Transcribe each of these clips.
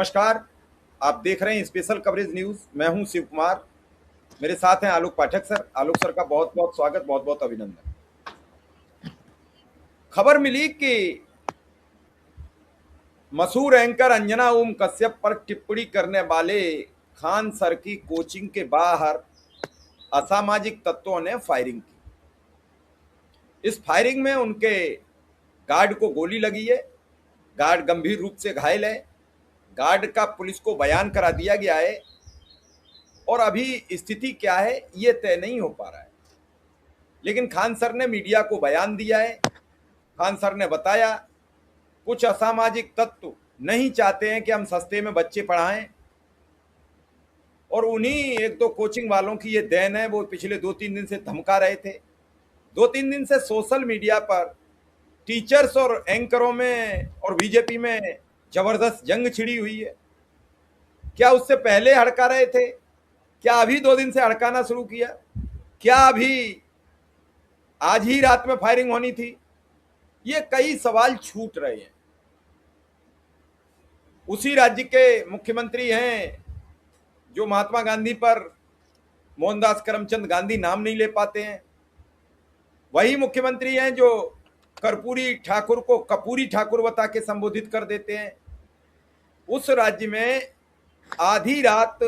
नमस्कार। आप देख रहे हैं स्पेशल कवरेज न्यूज। मैं हूं शिव कुमार। मेरे साथ हैं आलोक पाठक सर। आलोक सर का बहुत बहुत स्वागत, बहुत बहुत अभिनंदन। खबर मिली कि मशहूर एंकर अंजना ओम कश्यप पर टिप्पणी करने वाले खान सर की कोचिंग के बाहर असामाजिक तत्वों ने फायरिंग की। इस फायरिंग में उनके गार्ड को गोली लगी है। गार्ड गंभीर रूप से घायल है। गार्ड का पुलिस को बयान करा दिया गया है और अभी स्थिति क्या है ये तय नहीं हो पा रहा है। लेकिन खान सर ने मीडिया को बयान दिया है। खान सर ने बताया कुछ असामाजिक तत्व नहीं चाहते हैं कि हम सस्ते में बच्चे पढ़ाएं और उन्हीं एक दो कोचिंग वालों की ये देन है। वो पिछले 2-3 दिन से धमका रहे थे। 2-3 दिन से सोशल मीडिया पर टीचर्स और एंकरों में और बीजेपी में जबरदस्त जंग छिड़ी हुई है। क्या उससे पहले हड़का रहे थे? क्या अभी 2 दिन से हड़काना शुरू किया? क्या अभी आज ही रात में फायरिंग होनी थी? ये कई सवाल छूट रहे हैं। उसी राज्य के मुख्यमंत्री हैं जो महात्मा गांधी पर मोहनदास करमचंद गांधी नाम नहीं ले पाते हैं। वही मुख्यमंत्री हैं जो कर्पूरी ठाकुर को कपूरी ठाकुर बता के संबोधित कर देते हैं। उस राज्य में आधी रात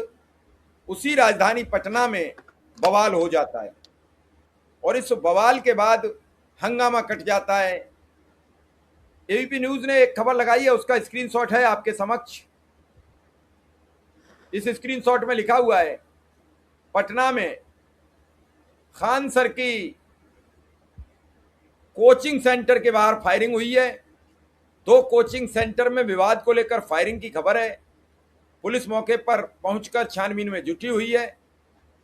उसी राजधानी पटना में बवाल हो जाता है और इस बवाल के बाद हंगामा कट जाता है। एबीपी न्यूज ने एक खबर लगाई है, उसका स्क्रीनशॉट है आपके समक्ष। इस स्क्रीनशॉट में लिखा हुआ है, पटना में खान सर की कोचिंग सेंटर के बाहर फायरिंग हुई है। 2 कोचिंग सेंटर में विवाद को लेकर फायरिंग की खबर है। पुलिस मौके पर पहुंचकर छानबीन में जुटी हुई है।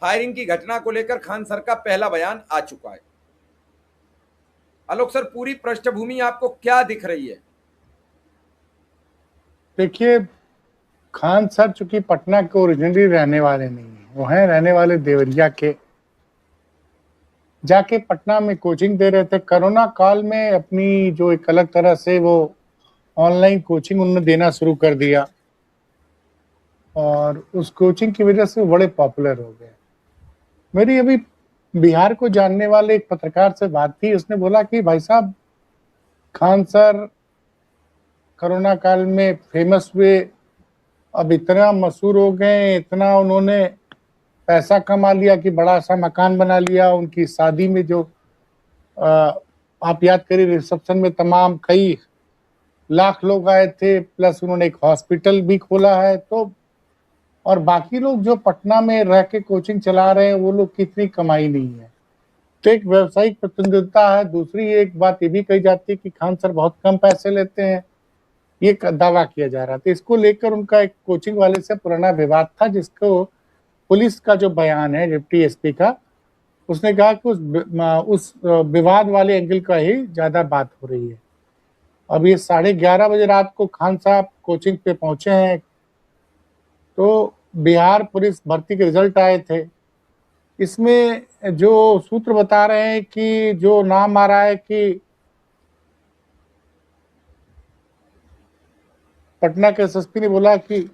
फायरिंग की घटना को लेकर खान सर का पहला बयान आ चुका है। आलोक सर, पूरी पृष्ठभूमि आपको क्या दिख रही है? देखिए, खान सर चूंकि पटना के ओरिजिनली रहने वाले नहीं है, वो हैं रहने वाले देवरिया के। जाके पटना में कोचिंग दे रहे थे। कोरोना काल में अपनी जो एक अलग तरह से वो ऑनलाइन कोचिंग उन्होंने देना शुरू कर दिया और उस कोचिंग की वजह से वो बड़े पॉपुलर हो गए। मेरी अभी बिहार को जानने वाले एक पत्रकार से बात थी। उसने बोला कि भाई साहब, खान सर कोरोना काल में फेमस हुए, अब इतना मशहूर हो गए, इतना उन्होंने पैसा कमा लिया कि बड़ा सा मकान बना लिया। उनकी शादी में जो आप याद करिए, रिसेप्शन में तमाम कई लाख लोग आए थे, प्लस उन्होंने एक हॉस्पिटल भी खोला है। तो और बाकी लोग जो पटना में रह के कोचिंग चला रहे हैं, वो लोग की इतनी कमाई नहीं है। तो एक व्यवसायिक प्रतिनिधित्व है। दूसरी एक बात ये भी कही जाती है कि खान सर बहुत कम पैसे लेते हैं, ये दावा किया जा रहा था। इसको लेकर उनका एक कोचिंग वाले से पुराना विवाद था, जिसको पुलिस का जो बयान है डिप्टी एसपी का, उसने कहा कि उस विवाद वाले एंगल का ही ज्यादा बात हो रही है। अब ये 11:30 बजे रात को खान साहब कोचिंग पे पहुंचे हैं। तो बिहार पुलिस भर्ती के रिजल्ट आए थे। इसमें जो सूत्र बता रहे हैं कि जो नाम आ रहा है कि पटना के एसएसपी ने बोला कि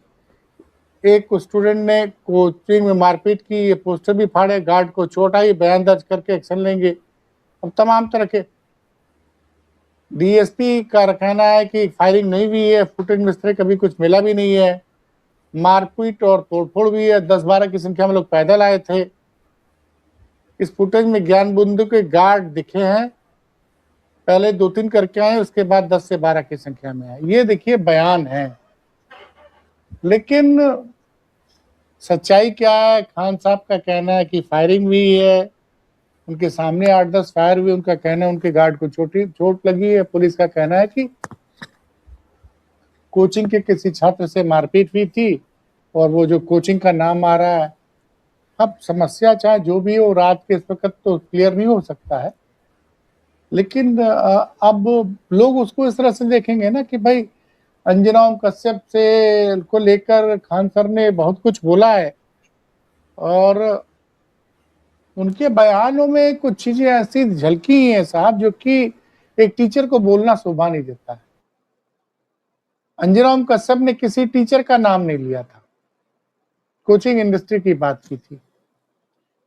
एक स्टूडेंट ने कोचिंग में मारपीट की, ये पोस्टर भी फाड़े, गार्ड को चोट आई, बयान दर्ज करके एक्शन लेंगे। अब तमाम तरह के डीएसपी का कहना है कि फायरिंग नहीं हुई है, फुटेज में इस तरह कभी कुछ मिला भी नहीं है। मारपीट और तोड़फोड़ भी है। 10-12 की संख्या में लोग पैदल आए थे। इस फुटेज में ज्ञान बिंदु के गार्ड दिखे हैं, पहले 2-3 करके आए, उसके बाद 10 से 12 की संख्या में आए। ये देखिए बयान है, लेकिन सच्चाई क्या है? खान साहब का कहना है कि फायरिंग हुई है, उनके सामने 8-10 फायर हुए। उनका कहना है उनके गार्ड को चोट लगी है। पुलिस का कहना है कि कोचिंग के किसी छात्र से मारपीट हुई थी और वो जो कोचिंग का नाम आ रहा है। अब समस्या चाहे जो भी हो, रात के इस वक्त तो क्लियर नहीं हो सकता है, लेकिन अब लोग उसको इस तरह से देखेंगे ना कि भाई अंजना ओम कश्यप से को लेकर खान सर ने बहुत कुछ बोला है और उनके बयानों में कुछ चीजें ऐसी झलकी हैं साहब, जो कि एक टीचर को बोलना शोभा नहीं देता है। अंजना ओम कश्यप ने किसी टीचर का नाम नहीं लिया था, कोचिंग इंडस्ट्री की बात की थी।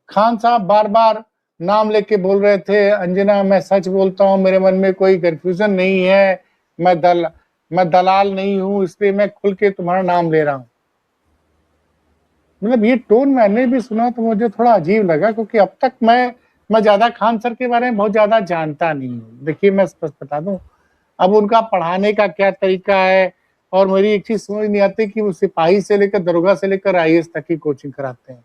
खान साहब बार बार नाम लेके बोल रहे थे, अंजना मैं सच बोलता हूं, मेरे मन में कोई कंफ्यूजन नहीं है, मैं दलाल नहीं हूं, इसलिए मैं खुल के तुम्हारा नाम ले रहा हूं। मतलब ये टोन मैंने भी सुना तो मुझे थोड़ा अजीब लगा, क्योंकि अब तक मैं ज्यादा खान सर के बारे में बहुत ज्यादा जानता नहीं हूँ। देखिए मैं स्पष्ट बता दूं, अब उनका पढ़ाने का क्या तरीका है, और मेरी एक चीज समझ नहीं आती कि वो सिपाही से लेकर दरोगा से लेकर आईएएस तक की कोचिंग कराते हैं।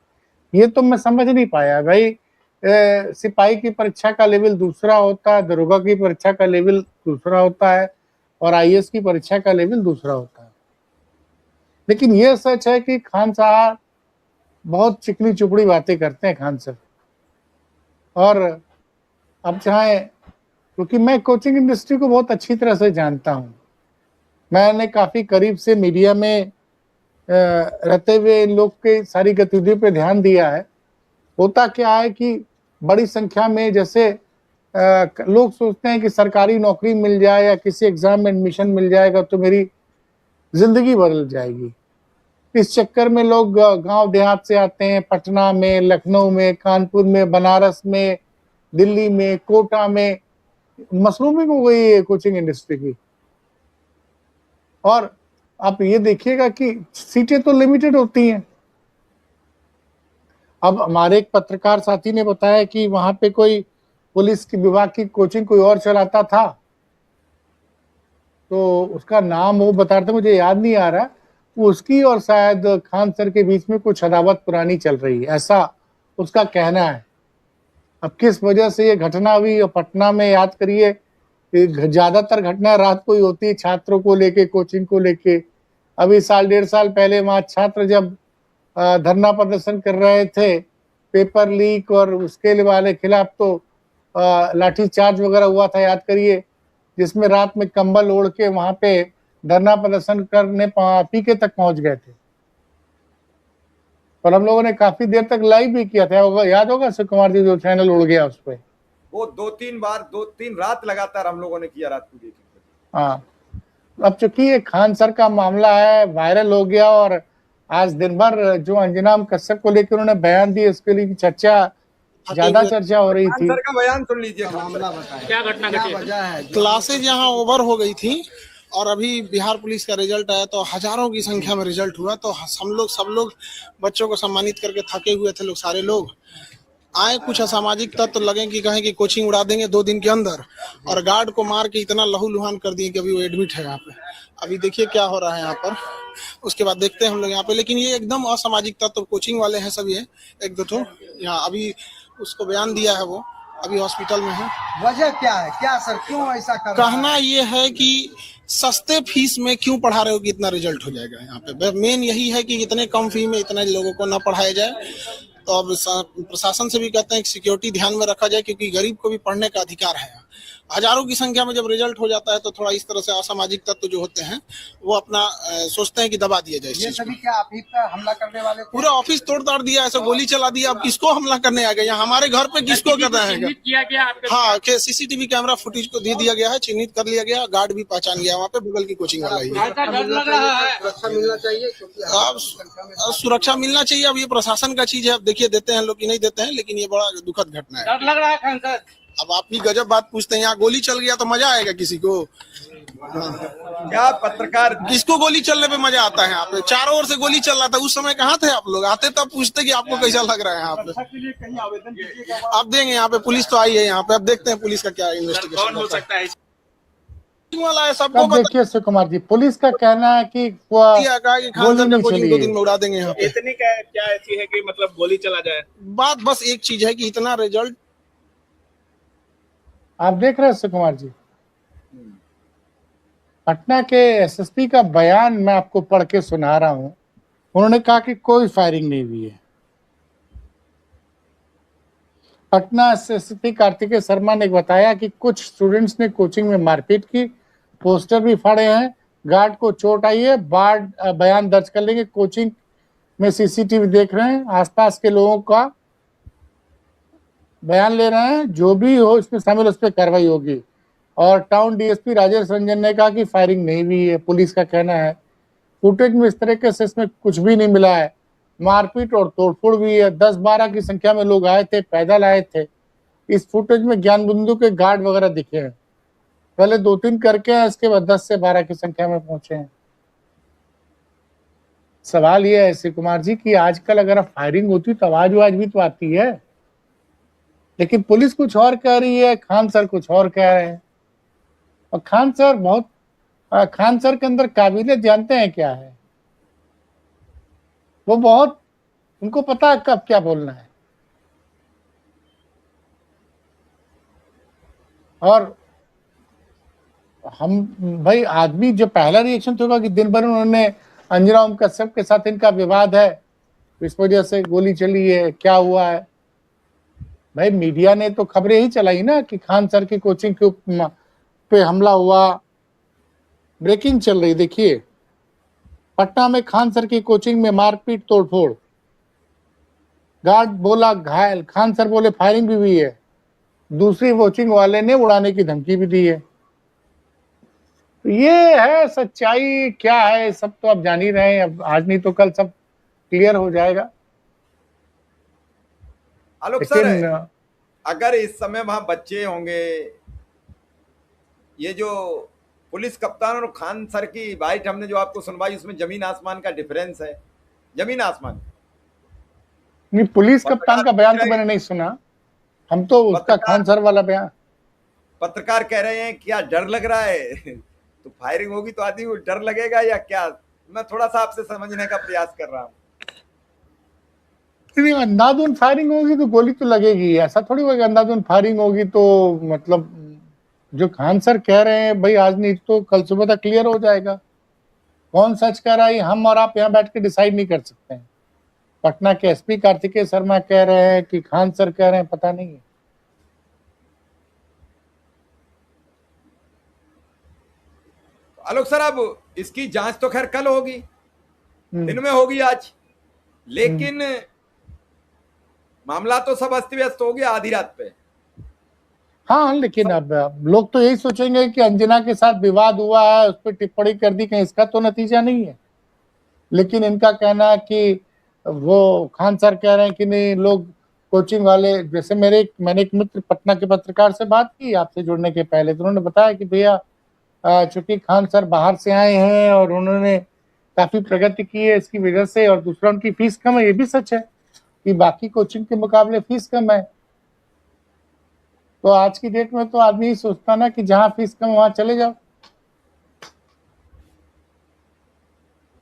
ये तो मैं समझ नहीं पाया भाई। सिपाही की परीक्षा का लेवल दूसरा होता है, दरोगा की परीक्षा का लेवल दूसरा होता है, और आईएएस की परीक्षा का लेवल दूसरा होता है। लेकिन ये सच है कि खान साहब बहुत चिकनी चुपड़ी बातें करते हैं, खान सर। और अब चाहे, क्योंकि मैं कोचिंग इंडस्ट्री को बहुत अच्छी तरह से जानता हूं, मैंने काफी करीब से मीडिया में रहते हुए इन लोग के सारी गतिविधियों पे ध्यान दिया है। होता क्या है कि बड़ी संख्या में जैसे लोग सोचते हैं कि सरकारी नौकरी मिल जाए या किसी एग्जाम में एडमिशन मिल जाएगा तो मेरी जिंदगी बदल जाएगी। इस चक्कर में लोग गांव देहात से आते हैं, पटना में, लखनऊ में, कानपुर में, बनारस में, दिल्ली में, कोटा में मशरूमिंग हो गई है कोचिंग इंडस्ट्री की। और आप ये देखिएगा कि सीटें तो लिमिटेड होती हैं। अब हमारे एक पत्रकार साथी ने बताया कि वहां पे कोई पुलिस की विभाग की कोचिंग कोई और चलाता था, तो उसका नाम वो बता रहे थे, मुझे याद नहीं आ रहा, उसकी और शायद खान सर के बीच में कुछ अदावत पुरानी चल रही है, ऐसा उसका कहना है। अब किस वजह से ये घटना हुई, और पटना में याद करिए ज्यादातर घटना रात को ही होती है, छात्रों को लेके, कोचिंग को लेके। अभी साल डेढ़ साल पहले वहां छात्र जब धरना प्रदर्शन कर रहे थे पेपर लीक और उसके वाले खिलाफ, तो लाठी चार्ज वगैरह हुआ था, याद करिए, जिसमें रात में कंबल ओढ़ के वहां पे धरना प्रदर्शन करने पीके तक पहुंच गए थे। और हम लोगों ने काफी देर तक लाइव भी किया था, याद होगा अशोक कुमार जी, जो चैनल उड़ गया उस पर। वो 2-3 रात लगातार हम लोगों ने किया, रात को देखी। हाँ, अब चूंकि ये खान सर का मामला है, वायरल हो गया, और आज दिन भर जो अंजना कश्यप को लेकर उन्होंने बयान दिए, उसके लिए चर्चा, ज्यादा चर्चा हो रही थी। सर का बयान सुन लीजिए। क्या घटना घटी? क्लासेज यहाँ ओवर हो गई थी, और अभी बिहार पुलिस का रिजल्ट आया तो हजारों की संख्या में रिजल्ट हुआ, तो सब लोग बच्चों को सम्मानित करके थके हुए थे लोग, सारे लोग आए। कुछ असामाजिक तत्व लगे कि कहें कि कोचिंग उड़ा देंगे 2 दिन के अंदर, और गार्ड को मार के इतना लहूलुहान कर दिए कि अभी वो एडमिट है यहाँ पे। अभी देखिए क्या हो रहा है यहाँ पर, उसके बाद देखते हैं हम लोग यहाँ पे। लेकिन ये एकदम असामाजिक तत्व कोचिंग वाले हैं सब, ये एक दो तो यहाँ अभी उसको बयान दिया है, वो अभी हॉस्पिटल में है। वजह क्या है, क्या सर, क्यों ऐसा कर रहा है? कहना ये है कि सस्ते फीस में क्यों पढ़ा रहे हो कि इतना रिजल्ट हो जाएगा यहाँ पे। मेन यही है कि इतने कम फी में इतने लोगों को ना पढ़ाया जाए। तो अब प्रशासन से भी कहते हैं कि सिक्योरिटी ध्यान में रखा जाए, क्योंकि गरीब को भी पढ़ने का अधिकार है। हजारों की संख्या में जब रिजल्ट हो जाता है तो थोड़ा इस तरह से असामाजिक तत्व जो होते हैं वो अपना सोचते हैं कि दबा दिया जाए। ये सभी क्या आप ही पर हमला करने वाले थे? पूरा ऑफिस तोड़ ताड़ दिया, ऐसा गोली चला दिया। अब किसको हमला करने आ गए यहाँ, हमारे घर पे किसको करना है? किया गया आपके? हाँ, सीसीटीवी कैमरा फुटेज को दे दिया गया है, चिन्हित कर लिया गया, गार्ड भी पहचान गया वहाँ पे, बगल की कोचिंग वाला ही है। सुरक्षा मिलना चाहिए, अब सुरक्षा मिलना चाहिए। अब ये प्रशासन का चीज है, अब देखिए देते हैं लोग कि नहीं देते हैं, लेकिन ये बड़ा दुखद घटना है। डर लग रहा है खान सर। अब आप ही गजब बात पूछते हैं, यहाँ गोली चल गया तो मजा आएगा किसी को? क्या पत्रकार, किसको गोली चलने पे मजा आता है? यहाँ पे चारों ओर से गोली चल रहा था, उस समय कहाँ थे आप लोग? आते तब पूछते कि आपको कैसा लग रहा है यहाँ पे। अब देंगे, यहाँ पे पुलिस तो आई है यहाँ पे, अब देखते हैं पुलिस का क्या इन्वेस्टिगेशन हो सकता है। वाला है। सबको अब देखिए अशोक कुमार जी, पुलिस का कहना है कि गोली नहीं चली 2 दिन में उड़ा देंगे यहाँ पे। इतनी क्या ऐसी है कि मतलब गोली चला जाए? बात बस एक चीज है कि इतना रिजल्ट आप देख रहे हैं अशोक कुमार जी, पटना के एसएसपी का बयान मैं आपको पढ़ के सुना रहा हूं। उन्होंने कहा कि कोई फायरिंग नहीं हुई है। पटना एसएसपी कार्तिकेय शर्मा ने बताया कि कुछ स्टूडेंट्स ने कोचिंग में मारपीट की, पोस्टर भी फाड़े हैं, गार्ड को चोट आई है, बयान दर्ज कर लेंगे। कोचिंग में सीसीटीवी देख रहे हैं, आसपास के लोगों का बयान ले रहे हैं, जो भी हो इसमें शामिल उस पर कार्रवाई होगी। और टाउन डीएसपी राजेश रंजन ने कहा कि फायरिंग नहीं हुई है, पुलिस का कहना है। फुटेज में इस तरीके से इसमें कुछ भी नहीं मिला है। मारपीट और तोड़फोड़ भी है, 10-12 की संख्या में लोग आए थे, पैदल आए थे। इस फुटेज में ज्ञान बिंदु के गार्ड वगैरह दिखे हैं, पहले 2-3 करके हैं, इसके बाद 10 से 12 की संख्या में पहुंचे हैं। सवाल यह है श्री कुमार जी कि आजकल अगर फायरिंग होती तो आवाज भी तो आती है, लेकिन पुलिस कुछ और कह रही है, खान सर कुछ और कह रहे हैं। और खान सर के अंदर काबिलियत जानते हैं क्या है? वो बहुत, उनको पता है कब क्या बोलना है। और हम भाई, आदमी जो पहला रिएक्शन तो होगा कि दिन भर उन्होंने अंजना ओम कश्यप के साथ इनका विवाद है, इस वजह से गोली चली है, क्या हुआ है। भाई मीडिया ने तो खबरें ही चलाई ना कि खान सर की कोचिंग के पे हमला हुआ, ब्रेकिंग चल रही। देखिए, पटना में खान सर की कोचिंग में मारपीट तोड़फोड़, गार्ड बोला घायल, खान सर बोले फायरिंग भी हुई है, दूसरी कोचिंग वाले ने उड़ाने की धमकी भी दी है। तो ये है सच्चाई, क्या है सब तो आप जान ही रहे हैं। अब आज नहीं तो कल सब क्लियर हो जाएगा। आलोक सर, अगर इस समय वहां बच्चे होंगे, ये जो पुलिस कप्तान और खान सर की बाइट हमने जो आपको सुनवाई, उसमें जमीन आसमान का डिफरेंस है, जमीन आसमान। नहीं, पुलिस कप्तान का बयान तो मैंने नहीं सुना, हम तो उसका खान सर वाला बयान। पत्रकार कह रहे हैं क्या डर लग रहा है? तो फायरिंग होगी तो आदमी को डर लगेगा या क्या? मैं थोड़ा सा आपसे समझने का प्रयास कर रहा हूँ। अंधाधुन फायरिंग होगी तो गोली तो लगेगी, ऐसा थोड़ी होगा। अंधाधुन फायरिंग होगी तो मतलब जो खान सर कह रहे हैं भाई, आज नहीं तो कल सुबह तक क्लियर हो जाएगा। कौन सच कह रहा है हम और आप यहाँ बैठ के डिसाइड नहीं कर सकते हैं। पटना के एसपी कार्तिकेय शर्मा कह रहे हैं कि खान सर कह रहे हैं, पता नहीं है। आलोक सर, अब इसकी जांच तो खैर कल होगी, दिन में होगी आज, लेकिन मामला तो सब अस्त व्यस्त हो गया आधी रात पे। हाँ, लेकिन अब लोग तो यही सोचेंगे कि अंजना के साथ विवाद हुआ है, उस पर टिप्पणी कर दी, कहीं इसका तो नतीजा नहीं है। लेकिन इनका कहना है कि वो खान सर कह रहे हैं कि नहीं, लोग कोचिंग वाले, जैसे मैंने एक मित्र पटना के पत्रकार से बात की आपसे जुड़ने के पहले, तो उन्होंने बताया कि भैया चूंकि खान सर बाहर से आए हैं और उन्होंने काफी प्रगति की है इसकी वजह से, और दूसरा उनकी फीस कम है। ये भी सच है कि बाकी कोचिंग के मुकाबले फीस कम है। तो आज की डेट में तो आदमी ही सोचता ना कि जहां फीस कम वहां चले जाओ,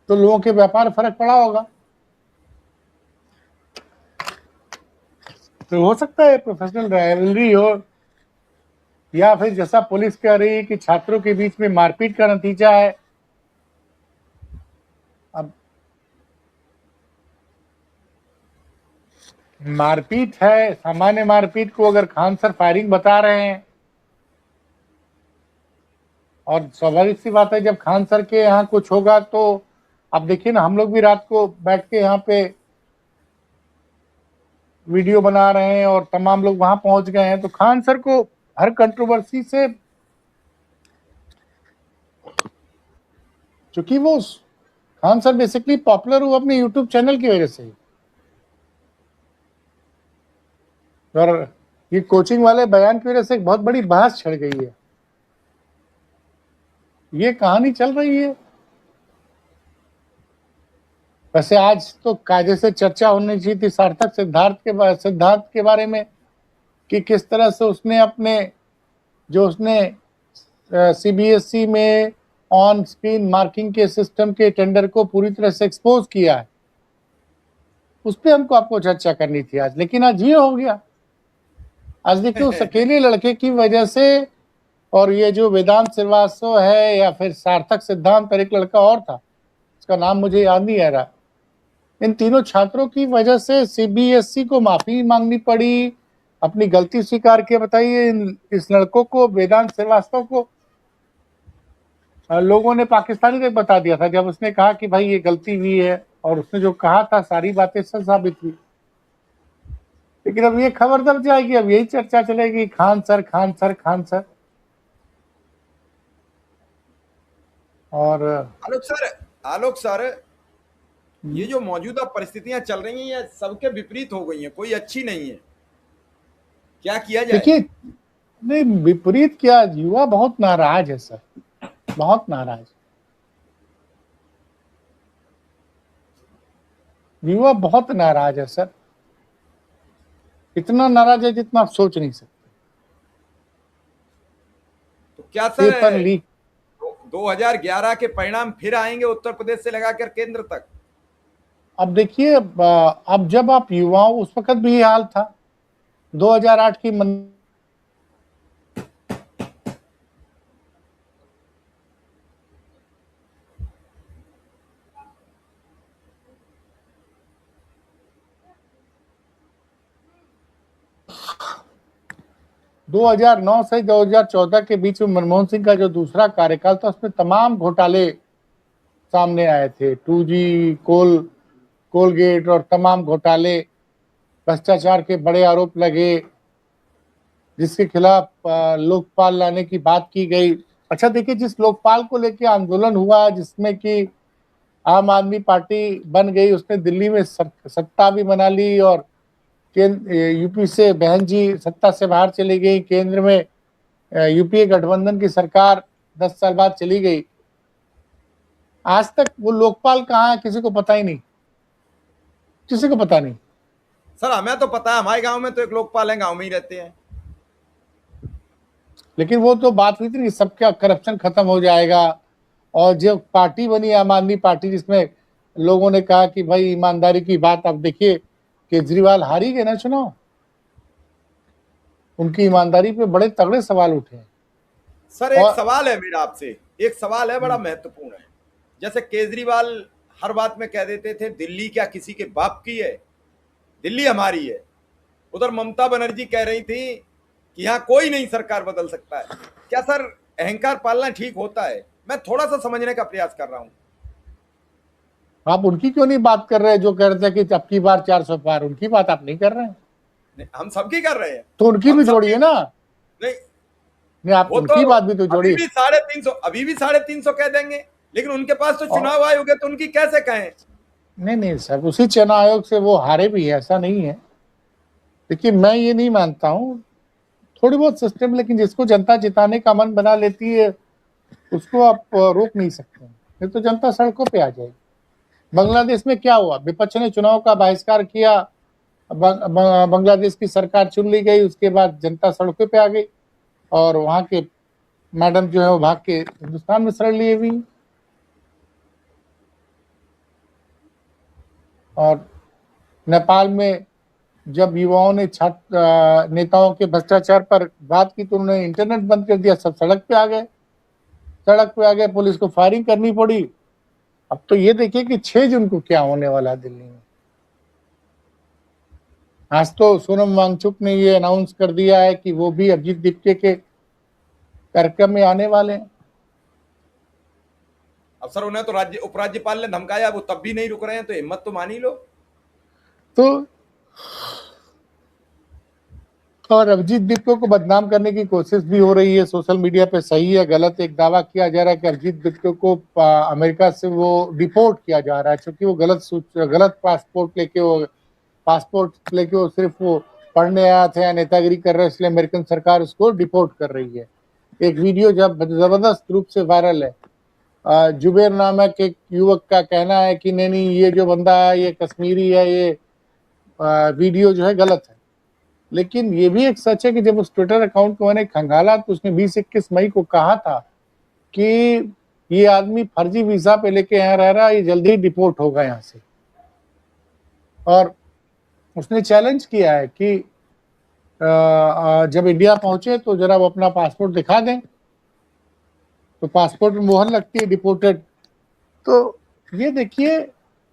तो लोगों के व्यापार फर्क पड़ा होगा। तो हो सकता है प्रोफेशनल राइवलरी हो, या फिर जैसा पुलिस कह रही है कि छात्रों के बीच में मारपीट का नतीजा है। अब मारपीट है, सामान्य मारपीट को अगर खान सर फायरिंग बता रहे हैं, और स्वाभाविक सी बात है जब खान सर के यहाँ कुछ होगा तो आप देखिए ना, हम लोग भी रात को बैठ के यहाँ पे वीडियो बना रहे हैं और तमाम लोग वहां पहुंच गए हैं। तो खान सर को हर कंट्रोवर्सी से, चूंकि वो खान सर बेसिकली पॉपुलर हुआ अपने यूट्यूब चैनल की वजह से, और ये कोचिंग वाले बयान की वजह से एक बहुत बड़ी बहस छिड़ गई है। ये कहानी चल रही है। वैसे आज तो कायदे से चर्चा होनी चाहिए थी सार्थक सिद्धांत के बारे में, कि किस तरह से उसने अपने जो उसने सीबीएसई में ऑन स्क्रीन मार्किंग के सिस्टम के टेंडर को पूरी तरह से एक्सपोज किया है, उस पर हमको आपको चर्चा करनी थी आज। लेकिन आज ये हो गया। आज देखिए उस अकेले लड़के की वजह से, और ये जो वेदांत श्रीवास्तव है या फिर सार्थक सिद्धांत और एक लड़का और था, उसका नाम मुझे याद नहीं आ रहा, इन तीनों छात्रों की वजह से सीबीएसई को माफी मांगनी पड़ी, अपनी गलती स्वीकार किया। बताइए, इस लड़कों को, वेदांत श्रीवास्तव को लोगों ने पाकिस्तानी तक बता दिया था जब उसने कहा कि भाई ये गलती हुई है, और उसने जो कहा था सारी बातें सच साबित हुई। लेकिन अब ये खबर दब जाएगी, अब यही चर्चा चलेगी, Khan sir Khan sir Khan sir. और आलोक सर, ये जो मौजूदा परिस्थितियां चल रही हैं ये सबके विपरीत हो गई हैं, कोई अच्छी नहीं है। क्या किया जाए? देखिए, नहीं विपरीत क्या, युवा बहुत नाराज है सर, बहुत नाराज। युवा बहुत नाराज है सर, इतना नाराज है जितना आप सोच नहीं सकते। तो क्या सर पेपर लीक, 2011 के परिणाम फिर आएंगे उत्तर प्रदेश से लगाकर केंद्र तक? अब देखिए, अब जब आप युवाओं, उस वक्त भी ये हाल था 2008 की 2009 से 2014 के बीच में मनमोहन सिंह का जो दूसरा कार्यकाल था, उसमें तमाम घोटाले सामने आए थे। 2G, कोलगेट और तमाम घोटाले, भ्रष्टाचार के बड़े आरोप लगे, जिसके खिलाफ लोकपाल लाने की बात की गई। अच्छा देखिए, जिस लोकपाल को लेकर आंदोलन हुआ, जिसमें कि आम आदमी पार्टी बन गई, उसने दिल्ली में सत्ता भी बना ली, और यूपी से बहन जी सत्ता से बाहर चली गई, केंद्र में यूपीए गठबंधन की सरकार 10 साल बाद चली गई। आज तक वो लोकपाल कहाँ है किसी को पता ही नहीं, किसी को पता नहीं। सर हमें तो पता है, हमारे गांव में तो एक लोकपाल है, गांव में ही रहते हैं। लेकिन वो तो बात हुई थी कि सबका करप्शन खत्म हो जाएगा, और जो पार्टी बनी आम आदमी पार्टी, जिसमें लोगों ने कहा कि भाई ईमानदारी की बात। अब देखिए केजरीवाल हार ही गए ना चुनाव, उनकी ईमानदारी पे बड़े तगड़े सवाल उठे हैं। सर एक सवाल है मेरा आपसे, एक सवाल है बड़ा महत्वपूर्ण है। जैसे केजरीवाल हर बात में कह देते थे दिल्ली क्या किसी के बाप की है, दिल्ली हमारी है। उधर ममता बनर्जी कह रही थी कि यहाँ कोई नहीं सरकार बदल सकता है। क्या सर अहंकार पालना ठीक होता है? मैं थोड़ा सा समझने का प्रयास कर रहा हूं। आप उनकी क्यों नहीं बात कर रहे, जो कह रहे थे कि अब की बार 400 पार? उनकी बात आप नहीं कर रहे हैं। हम सबकी कर रहे हैं, तो उनकी भी जोड़िए ना। नहीं नहीं, आप उनकी बात भी तो जोड़िए। अभी भी 350 कह देंगे, लेकिन उनके पास तो चुनाव आयोग है, तो उनकी कैसे कहें? नहीं सर, उसी चुनाव आयोग से वो हारे भी है, ऐसा नहीं है। देखिए मैं ये नहीं मानता हूँ, थोड़ी बहुत सिस्टम, लेकिन जिसको जनता जिताने का मन बना लेती है उसको आप रोक नहीं सकते, नहीं तो जनता सड़कों पे आ जाएगी। बांग्लादेश में क्या हुआ, विपक्ष ने चुनाव का बहिष्कार किया, बांग्लादेश की सरकार चुन ली गई, उसके बाद जनता सड़कों पे आ गई, और वहां के मैडम जो है वो भाग के हिंदुस्तान में शरण लिए हुई। और नेपाल में जब युवाओं ने छात्र नेताओं के भ्रष्टाचार पर बात की तो उन्होंने इंटरनेट बंद कर दिया, सब सड़क पे आ गए, पुलिस को फायरिंग करनी पड़ी। अब तो ये देखिए कि 6 जून को क्या होने वाला है दिल्ली में। आज तो सोनम वांगचुक ने ये अनाउंस कर दिया है कि वो भी अभिजीत दीपके के कार्यक्रम में आने वाले हैं। अब सर उन्हें तो उपराज्यपाल ने धमकाया, वो तब भी नहीं रुक रहे हैं, तो हिम्मत तो मान ही लो। तो और अभिजीत दीपको को बदनाम करने की कोशिश भी हो रही है सोशल मीडिया पे। सही है गलत, एक दावा किया जा रहा है कि अभिजीत दीपको को अमेरिका से वो डिपोर्ट किया जा रहा है, क्योंकि वो गलत पासपोर्ट लेके वो सिर्फ वो पढ़ने आया था या नेतागिरी कर रहा है, इसलिए अमेरिकन सरकार उसको डिपोर्ट कर रही है। एक वीडियो जब जबरदस्त रूप से वायरल है, जुबेर नामक एक युवक का कहना है कि नहीं ये जो बंदा है ये कश्मीरी है, ये वीडियो जो है गलत है। लेकिन ये भी एक सच है कि जब उस ट्विटर अकाउंट को मैंने खंगाला तो उसने 20-21 मई को कहा था कि ये आदमी फर्जी वीजा पे लेके यहाँ रह रहा है, ये जल्दी ही डिपोर्ट होगा यहाँ से। और उसने चैलेंज किया है कि जब इंडिया पहुंचे तो जरा वो अपना पासपोर्ट दिखा दें, तो पासपोर्ट में मोहर लगती है डिपोर्टेड। तो ये देखिए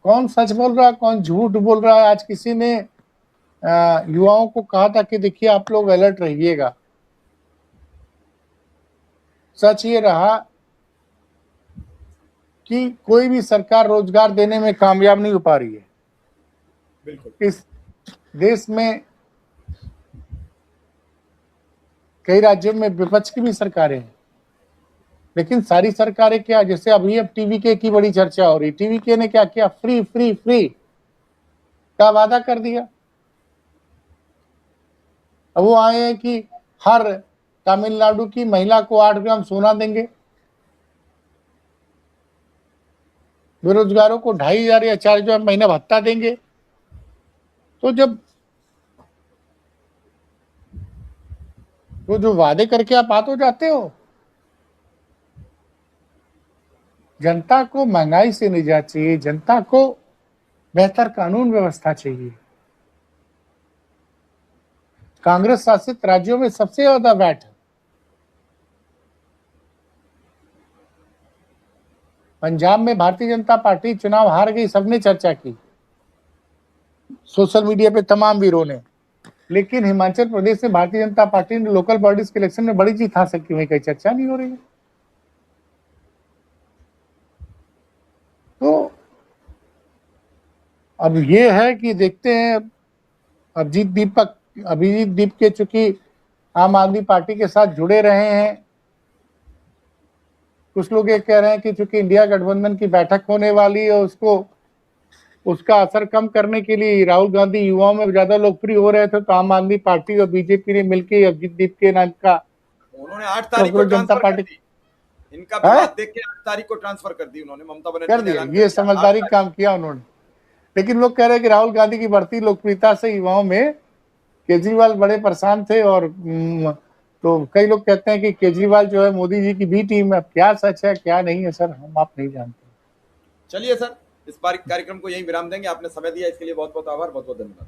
कौन सच बोल रहा है कौन झूठ बोल रहा है। आज किसी ने युवाओं को कहा था कि देखिए आप लोग अलर्ट रहिएगा। सच ये रहा कि कोई भी सरकार रोजगार देने में कामयाब नहीं हो पा रही है। बिल्कुल। इस देश में कई राज्यों में विपक्ष की भी सरकारें हैं, लेकिन सारी सरकारें क्या, जैसे अभी अब टीवीके की बड़ी चर्चा हो रही, टीवीके ने क्या किया, फ्री फ्री फ्री का वादा कर दिया। अब वो आए हैं कि हर तमिलनाडु की महिला को 8 ग्राम सोना देंगे, बेरोजगारों को 2,500 या 4,000 महीना भत्ता देंगे। तो जब वो जो वादे करके आप आ तो जाते हो, जनता को महंगाई से निजात चाहिए, जनता को बेहतर कानून व्यवस्था चाहिए। कांग्रेस शासित राज्यों में सबसे ज्यादा वैट है। पंजाब में भारतीय जनता पार्टी चुनाव हार गई, सबने चर्चा की सोशल मीडिया पे तमाम वीरों ने, लेकिन हिमाचल प्रदेश में भारतीय जनता पार्टी ने लोकल बॉडीज के इलेक्शन में बड़ी जीत हासिल की, वही कहीं चर्चा नहीं हो रही है। तो अब ये है कि देखते हैं, अभिजीत दीप के चूंकि आम आदमी पार्टी के साथ जुड़े रहे हैं, कुछ लोग ये कह रहे हैं कि चूंकि इंडिया गठबंधन की बैठक होने वाली है, उसका असर कम करने के लिए राहुल गांधी युवाओं में ज्यादा लोकप्रिय हो रहे थे, तो आम आदमी पार्टी और बीजेपी ने मिलकर अभिजीत दीप के नाम का उन्होंने 8 तारीख को जनता ट्रांसफर पार्टी कर दी। इनका विवाद देख के 8 तारीख को ट्रांसफर कर दी उन्होंने, ममता बनर्जी कर ने दिया। ऐलान ये कर दिया, समझदारी 8 काम किया उन्होंने। लेकिन लोग कह रहे हैं कि राहुल गांधी की बढ़ती लोकप्रियता से युवाओं में केजरीवाल बड़े परेशान थे, और तो कई लोग कहते हैं कि केजरीवाल जो है मोदी जी की बी टीम है। क्या सच है क्या नहीं है सर, हम आप नहीं जानते। चलिए सर, इस बार कार्यक्रम को यहीं विराम देंगे। आपने समय दिया इसके लिए बहुत बहुत आभार, बहुत बहुत धन्यवाद।